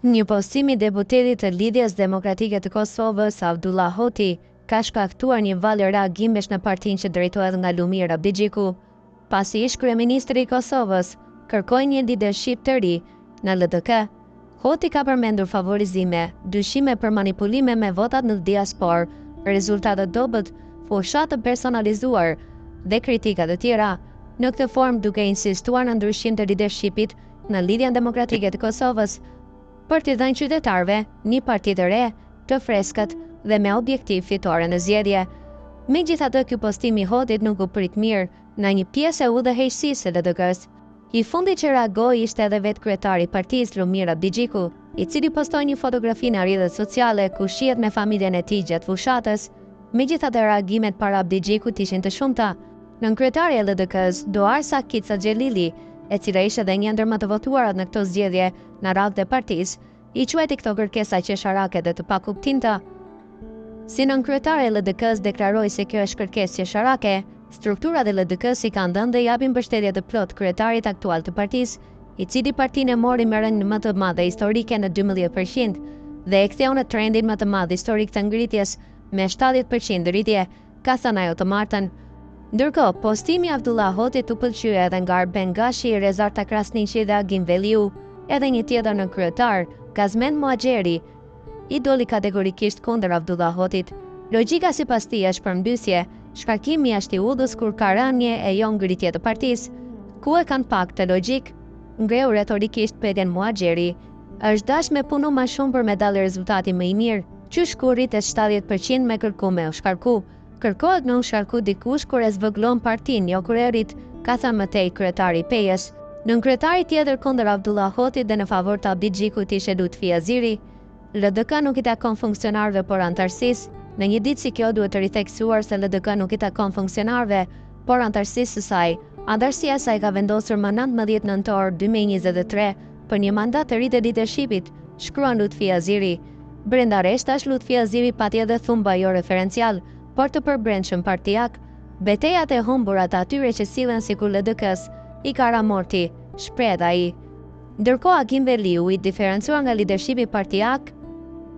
Një postim i deputetit të Lidhjes Demokratike të Kosovës, Abdullah Hoti, ka shkaktuar një valë reagimesh në partinë që drejtohet nga Lumir Abdigjiku, pasi ish kryeministri i Kosovës kërkoi një leadership të ri në LDK. Hoti ka përmendur favorizime, dyshime për manipulime me votat në diasporë, rezultate dobët, fushat të personalizuar dhe kritikat e tjera. Në këtë formë duke insistuar në ndryshim të leadershipit në Lidhjen Demokratike të Kosovës, për t'i dhënë qytetarëve një parti të re, të freskët dhe me objektiv fitore në zgjedhje. Megjithatë, ky postim i Hotit nuk u prit mirë në një pjesë e udhëheqësisë së LDK-s. I fundit që reagoi ishte edhe vetë kryetari i partisë Lumir Abdigjiku, i cili postoi një fotografi në rrjetet sociale ku shihet me familjen e tij gjatë fushatës. Megjithatë, reagimet para Abdigjikut ishin të shumta. Nën kryetari e LDK-s, Doarsa Kica Xhelili, e cila ishte edhe një ndër më të votuarat në këtë zgjedhje në radhë të partisë, i quajti këto kërkesa qesharake dhe të pakuptimta. Si nën kryetari e LDK-s deklaroi se kjo është kërkesë qesharake, strukturat e LDK-s i kanë dhënë dhe japin mbështetje të plot kryetarit aktual të partisë, i cili partinë e mori me rënë më të madhe historike në 12% dhe e ktheu në trendin më të madh historik të ngritjes me 70% rritje, ka thënë ajo të martën. Ndërkohë, postimi i Abdullah Hotit u pëlqye edhe nga Arben Gashi, Rezar Takrasniqi dhe Agim Veliu, edhe një tjetër në kryetar, Kazmen Muhaxheri, i doli kategorikisht kundër Abdullah Hotit. Logjika sipas tij është përmbysje, shkarkimi jashtë i udhës kur ka rënje e jo ngritje të partisë. Ku e kanë pak të logjik, ngreu retorikisht Peden Muhaxheri, është dash me punu më shumë për me dalë rezultati më i mirë, qysh kur rritet 70% me kërku me u shkarku. Kërkohet me u shkarku dikush kur e zvëglon partinë, jo kur e rrit, ka thënë mëtej kryetari i PES. Nën kryetari tjetër kundër Abdullah Hotit dhe në favor të Abdigjikut ishte Lutfi Aziri. LDK nuk i takon funksionarëve por antarësisë. Në një ditë si kjo duhet të ritheksuar se LDK nuk i takon funksionarëve, por antarësisë së saj. Antarësia e saj ka vendosur më 19 nëntor 2023 për një mandat të ri të leadershipit, shkruan Lutfi Aziri. Brenda reshtash, Lutfi Aziri pati edhe thumba jo referencial, por të përbrendshëm partijak. Betejat e humbura të atyre që sillen sikur LDK-s i ka ramorti, shpreh ai. Ndërkohë Agim Veliu, i diferencuar nga leadershipi partijak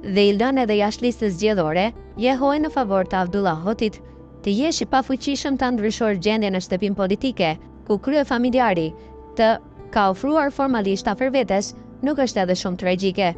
dhe i lënë edhe jashtë listës zgjedhore, jehoi në favor të Abdullah Hotit. Të jesh i pafuqishëm ta ndryshosh gjendjen në shtëpinë politike, ku krye familjari të ka ofruar formalisht afër vetes, nuk është edhe shumë tragjike.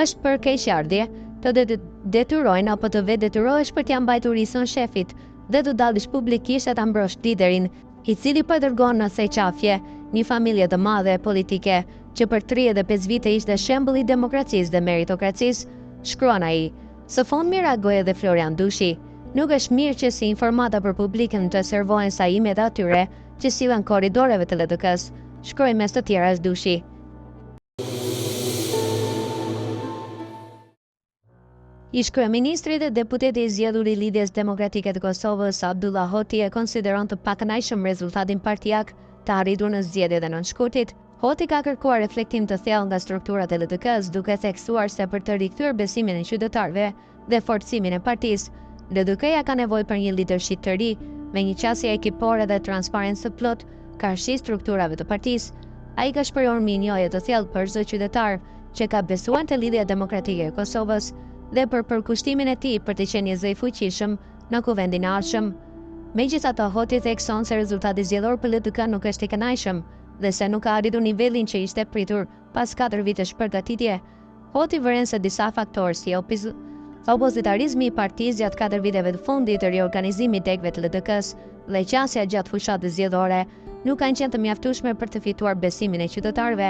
Është për keqardhje të detyrojnë apo të vetë detyrohesh për t'ia mbajtur isën shefit dhe të dalësh publikisht e ta mbrosh liderin, i cili po dërgon në theqafje një familje të madhe politike që për 35 vite ishte shembull i demokracisë dhe meritokracisë, shkruan ai. Së fundmi reagoi edhe Florian Dushi. Nuk është mirë që si informata për publikun të servohen saimet atyre që sillen korridoreve të LDK-s, shkroi mes të tjeras Dushi. Ish kryeministri dhe deputeti i zgjedhur i Lidhjes Demokratike të Kosovës, Abdullah Hoti, e konsideron të pakënaqshëm rezultatin partijak të arritur në zgjedhjet e nënshkurtit. Hoti ka kërkuar reflektim të thellë nga strukturat e LDK-s, duke theksuar se për të rikthyer besimin e qytetarëve dhe forcimin e partisë, LDK-ja ka nevojë për një leadership të ri, me një qasje ekipore dhe transparencë të plot, karshi strukturave të partisë. Ai ka shprehur minjoje të thellë për çdo qytetar që ka besuar te Lidhja Demokratike e Kosovës dhe për përkushtimin e tij për të qenë një zë i fuqishëm në kuvendin e ardhshëm. Megjithatë, Hoti thekson se rezultati zgjedhor për LDK nuk është i kënaqshëm dhe se nuk ka arritur nivelin që ishte pritur pas 4 vitesh përgatitje. Hoti vëren se disa faktorë si opozitarizmi i partisë gjatë 4 viteve të fundit, riorganizimi i degëve të LDK-s dhe qasja gjatë fushatës zgjedhore nuk kanë qenë të mjaftueshme për të fituar besimin e qytetarëve.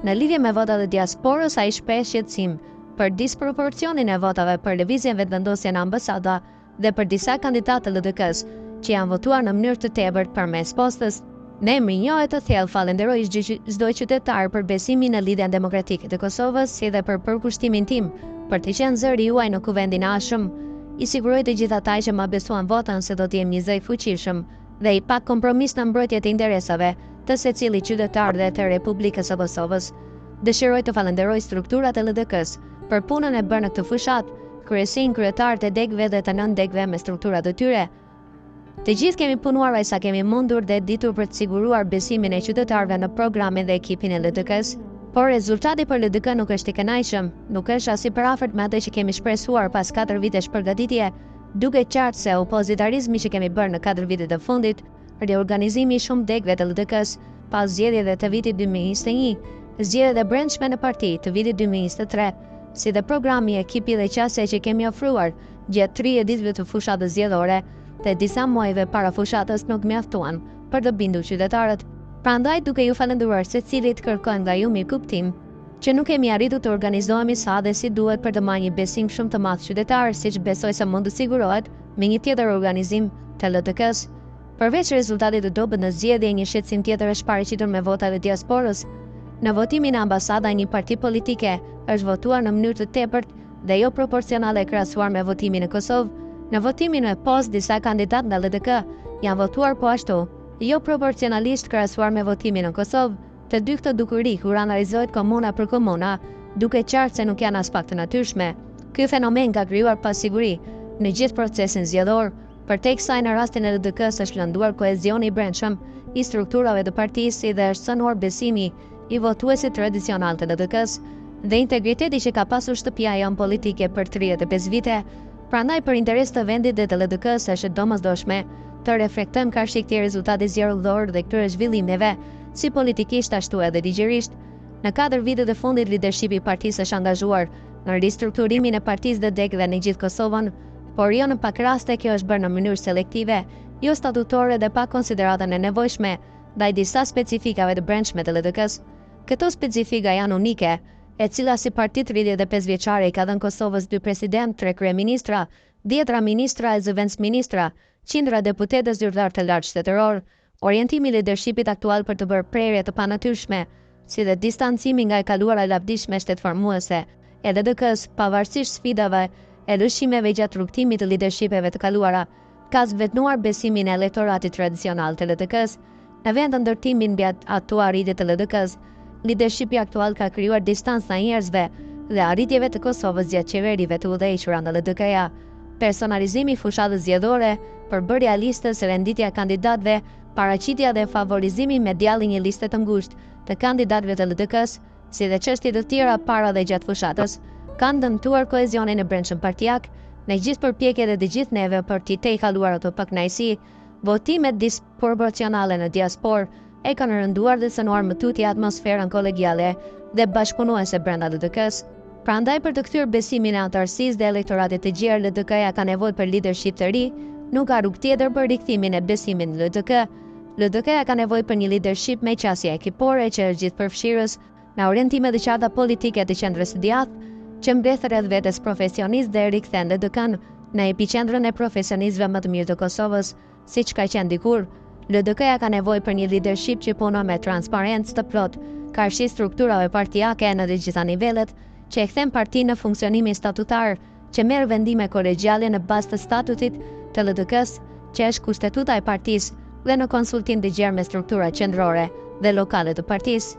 Në lidhje me votat e diasporës, ai shpreh shqetësim për disproporcionin e votave për lëvizjen vetëvendosje në ambasada dhe për disa kandidatë të LDK-s që janë votuar në mënyrë të tepërt përmes postës. Ne minjohet të thellë falenderoj çdo qytetar për besimin në Lidhjen Demokratike të Kosovës, si dhe për përkushtimin tim për të qenë zëri juaj në kuvendin e ardhshëm. I siguroj të gjithë ata që ma besuan votën se do të jem një zë i fuqishëm dhe i pa kompromis në mbrojtje të interesave të secilit qytetar dhe të Republikës së Kosovës. Dëshiroj të falenderoj strukturat e LDK-s për punën e bërë në këtë fushat, kryesin, kryetarët e degëve dhe të nën degëve me strukturat e tyre. Të gjithë kemi punuar sa kemi mundur dhe ditur për të siguruar besimin e qytetarëve në programin dhe ekipin e LDK-s. Por rezultati për LDK nuk është i kënaqshëm, nuk është as i përafërt me atë që kemi shpresuar pas 4 vitesh përgatitje, duke qartë se opozitarizmi që kemi bërë në 4 vitet e fundit, reorganizimi i shumë degëve të LDK-s pas zgjedhjeve të vitit 2021, zgjedhjet e brendshme në parti të vitit 2023, si dhe programi, ekipi dhe qasja që kemi ofruar gjatë 30 ditëve të fushatës zgjedhore dhe disa muajve para fushatës nuk mjaftuan për të bindur qytetarët. Prandaj, duke ju falendëruar secilit, kërkojmë nga ju mirëkuptim që nuk kemi arritur të organizohemi sa dhe si duhet për të marrë një besim shumë të madh qytetar, siç besoj se mund të sigurohet me një tjetër organizim të LDK-s. Përveç rezultatit të dobët në zgjedhje, një shqetësim tjetër është paraqitur me votat e diasporës. Në votimin e ambasada e një parti politike është votuar në mënyrë të tepërt dhe jo proporcionale krahasuar me votimin në Kosovë. Në votimin e post, disa kandidatë nga LDK janë votuar po ashtu, jo proporcionalisht krahasuar me votimin në Kosovë. Të dy këto dukuri kur analizohet komuna për komuna, duke qartë se nuk janë as pak të natyrshme. Ky fenomen ka krijuar pasiguri në gjithë procesin zgjedhor, përteksa në rastin e LDK-s është lënduar kohezioni i brendshëm i strukturave të partisë dhe është cënuar besimi i votuesit tradicional të LDK-s dhe integriteti që ka pasur shtëpia jonë politike për 35 vite. Prandaj, për interes të vendit dhe të LDK-s është domosdoshme të reflektojmë karshi këtij rezultati zgjedhor dhe këtyre zhvillimeve, si politikisht ashtu edhe ligjërisht. Në 4 vitet e fundit, lidershipi i partisë është angazhuar në ristrukturimin e partisë dhe degëve në gjithë Kosovën, por jo në pak raste kjo është bërë në mënyrë selektive, jo statutore dhe pa konsideratën e nevojshme ndaj disa specifikave të brendshme të LDK-s. Këto specifika janë unike, e cila si parti 35 vjeçare i ka dhënë Kosovës 2 president, 3 kryeministra, 10 ministra e zëvendësministra, qindra deputetë zyrtar të lartë shtetëror, orientimi i lidershipit aktual për të bërë prerje të panatyrshme, si dhe distancimi nga e kaluara lavdishme shtetformuese e LDK-s, pavarësisht sfidave e lëshimeve gjatë rrugtimit të lidershipeve të kaluara, ka zvetnuar besimin e elektoratit tradicional të LDK-s. Në vend të ndërtimit mbi ato arritje të LDK-s, lidershipi aktual ka krijuar distancë ndaj njerëzve dhe arritjeve të Kosovës gjatë qeverive të udhëhequra nga LDK-ja. Personalizimi i fushatës zgjedhore, përbërja listës, renditja e kandidatëve, paraqitja dhe favorizimi medial i një liste të ngushtë të kandidatëve të LDK-s, si dhe çështje të tjera para dhe gjatë fushatës, kanë dëmtuar kohezionin e brendshëm partijak. Në gjithë përpjekjet e të gjithë neve për t'i tejkaluar ato pakënaqësi, votimet disproporcionale në diasporë e kanë rënduar dhe cënuar më tutje atmosferën kolegiale dhe bashkëpunuese brenda LDK-s. Prandaj, për të kthyer besimin e antarësisë dhe elektoratit të gjerë, LDK-ja ka nevojë për lidership të ri, nuk ka rrugë tjetër për rikthimin e besimit në LDK. LDK-ja ka nevojë për një lidership me qasje ekipore që është gjithëpërfshirës, me orientime të qarta politike të qendrës së djathtë, që mbledh rreth vetes profesionistë dhe rikthen LDK-n në epiqendrën e profesionistëve më të mirë të Kosovës, siç ka qenë dikur. LDK-ja ka nevojë për një lidership që punon me transparencë të plotë, karshi strukturave partijake në të gjitha nivelet, që e kthen partinë në funksionimin statutar, që merr vendime kolegjiale në bazë të statutit të LDK-s, që është kushtetuta e partisë, dhe në konsultim të gjerë me struktura qendrore dhe lokale të partisë.